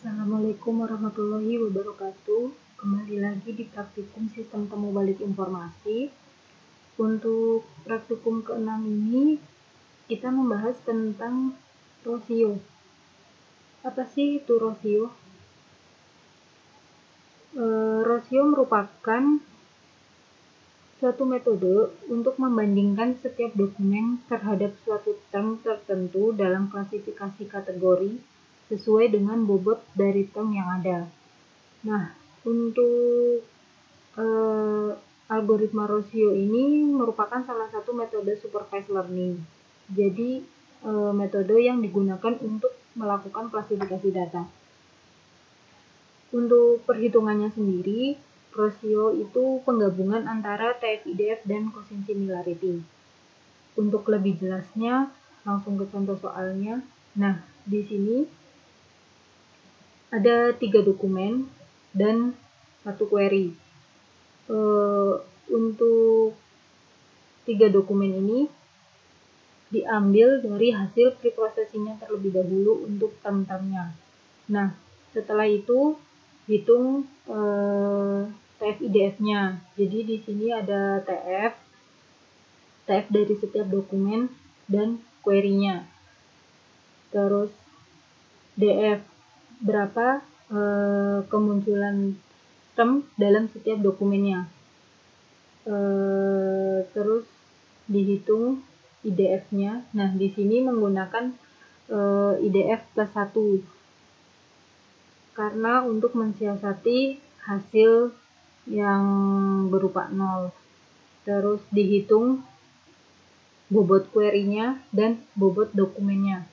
Assalamualaikum warahmatullahi wabarakatuh. Kembali lagi di praktikum sistem temu balik informasi. Untuk praktikum ke-6 ini kita membahas tentang rasio. Apa sih itu rasio? Rasio merupakan suatu metode untuk membandingkan setiap dokumen terhadap suatu term tertentu dalam klasifikasi kategori sesuai dengan bobot dari term yang ada. Nah, untuk algoritma rasio ini merupakan salah satu metode supervised learning. Jadi, metode yang digunakan untuk melakukan klasifikasi data. Untuk perhitungannya sendiri, rasio itu penggabungan antara TF-IDF dan quotient similarity. Untuk lebih jelasnya, langsung ke contoh soalnya. Nah, di sini ada 3 dokumen dan 1 query. Untuk 3 dokumen ini diambil dari hasil preprocessingnya terlebih dahulu untuk term-termnya. Nah, setelah itu hitung TF-IDF-nya. Jadi di sini ada TF dari setiap dokumen dan query-nya. Terus DF, berapa kemunculan term dalam setiap dokumennya. Terus dihitung IDF-nya. Nah, di sini menggunakan IDF plus 1 karena untuk mensiasati hasil yang berupa 0. Terus dihitung bobot query-nya dan bobot dokumennya.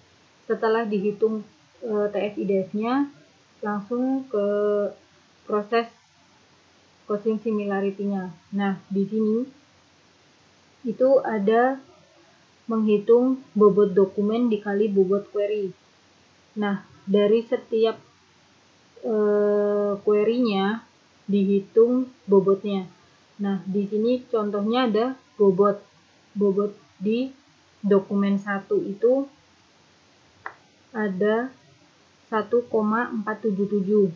Setelah dihitung TF-IDF-nya, langsung ke proses quotient similarity-nya. Nah, di sini itu ada menghitung bobot dokumen dikali bobot query. Nah, dari setiap query-nya dihitung bobotnya. Nah, di sini contohnya ada bobot di dokumen 1 itu ada 1,477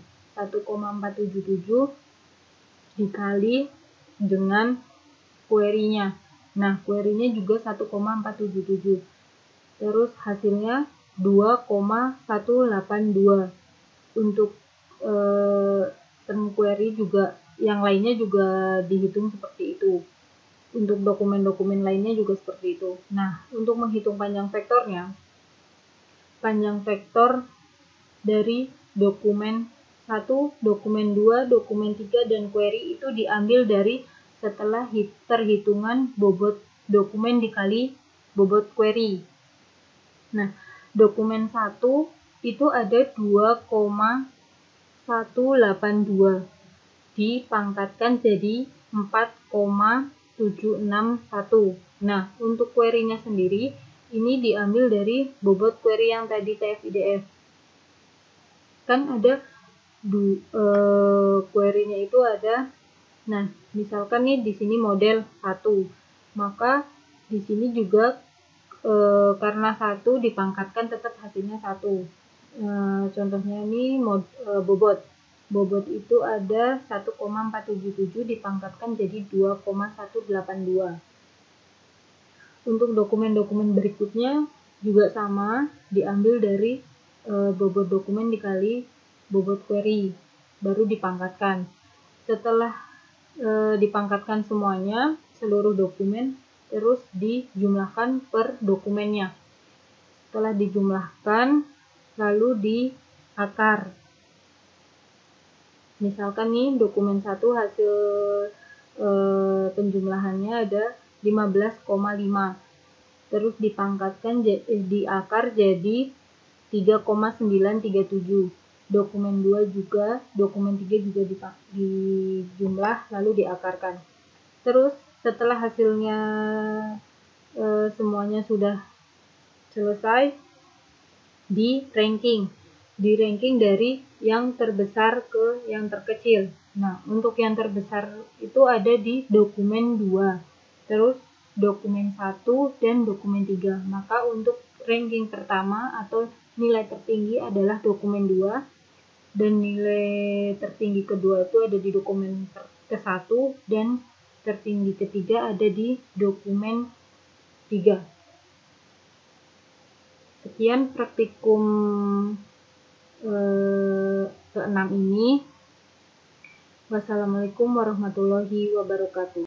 dikali dengan query-nya. Nah, query-nya juga 1,477. Terus hasilnya 2,182. Untuk term query juga yang lainnya juga dihitung seperti itu. Untuk dokumen-dokumen lainnya juga seperti itu. Nah, untuk menghitung panjang vektornya, panjang vektor dari dokumen 1, dokumen 2, dokumen 3, dan query itu diambil dari setelah perhitungan bobot dokumen dikali bobot query. Nah, dokumen 1 itu ada 2,182 dipangkatkan jadi 4,761. Nah, untuk query-nya sendiri ini diambil dari bobot query yang tadi TF-IDF. Kan ada query-nya itu ada. Nah, misalkan nih di sini model 1. Maka di sini juga karena 1 dipangkatkan tetap hasilnya 1. Contohnya ini bobot itu ada 1,477 dipangkatkan jadi 2,182. Untuk dokumen-dokumen berikutnya juga sama, diambil dari bobot dokumen dikali bobot query, baru dipangkatkan. Setelah dipangkatkan semuanya, seluruh dokumen, terus dijumlahkan per dokumennya. Setelah dijumlahkan, lalu diakar. Misalkan nih dokumen 1 hasil penjumlahannya ada 15,5. Terus dipangkatkan diakar jadi 3,937. Dokumen 2 juga, dokumen 3 juga dijumlah lalu diakarkan. Terus setelah hasilnya semuanya sudah selesai, di ranking dari yang terbesar ke yang terkecil. Nah, untuk yang terbesar itu ada di dokumen 2, terus dokumen 1 dan dokumen 3. Maka untuk ranking pertama atau nilai tertinggi adalah dokumen 2, dan nilai tertinggi kedua itu ada di dokumen ke-1 dan tertinggi ketiga ada di dokumen 3. Sekian praktikum ke-6 ini. Wassalamualaikum warahmatullahi wabarakatuh.